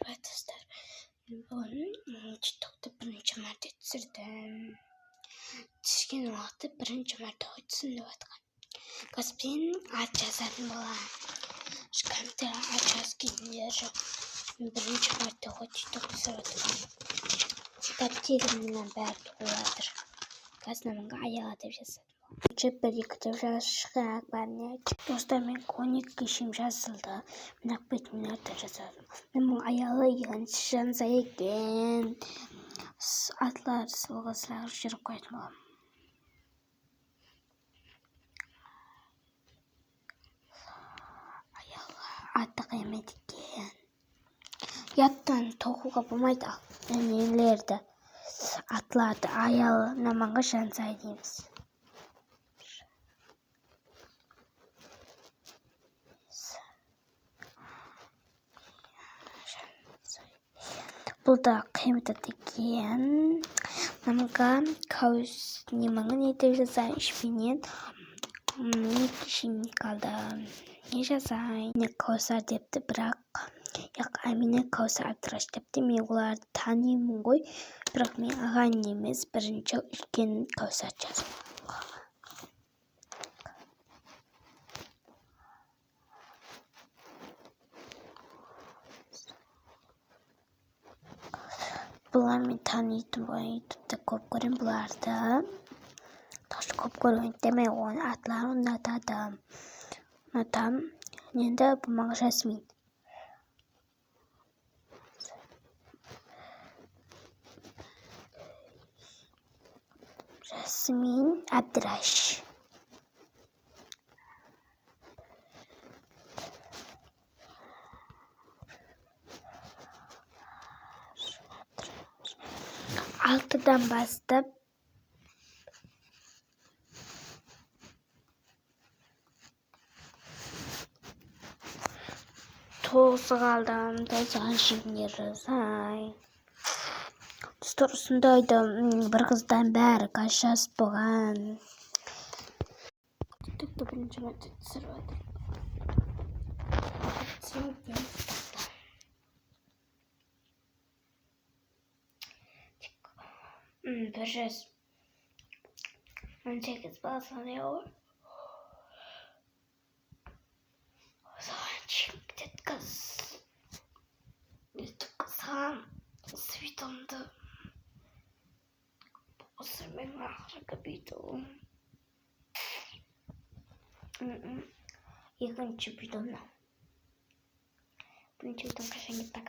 Arkadaşlar bugün TikTok'ta birinci marta түсірдім. Түскен уақытта birinci marta түсініп жатқан. Қазір ат жазатын боламын. Ешқандай ат жазғандар жоқ. Birinci marta TikTok түсіріп жатқан. Тегімнен бәрі толатыр. Қазір наманға аяла деп жазады. Bir-iki деп жазышқақ бәріне. Достармен коник кешім жазылды. Мынақ бетімлерді жазадым. Мен аялы егінші жанса екен. Атлар солға сылағыр жүріп қойдым болам. Аялы аты қиямет екен. Яттан тоқуға болмайды. Нелерді, атларды аялы наманға жанса дейміз. Бұл да қиямет екен. Наманға қауыз немаңын етіп жазайын ішпенен. Не кешен қалды. Не жазайын. Не Каусар депті, бірақ Амина Каусар Абдыраш депті. Мен оларды танимын ғой. Бірақ мен ағайын емес, бірінші үлкен Каусар жазым. Бұлар мен танитын болайын. Ютубта көп көрем бұларды. Ташы көп көрейін демей оның атларын ұнатадым. Енді бұл маңа Жасмин. Жасмин Абдыраш. Altıdan бастап 9 қалдым. Жазған шегінер жазайын. Достар осындайды бір қыздан бәрі қашас болған. TikTok'ta birinci marta түсіріп жатыр. Bir 18 bağlanıyor. O zaman çıktı kız. Kızım svitamda. O zaman harika bidon. İkinci bidonla. Birinci bidon kaşın gitti.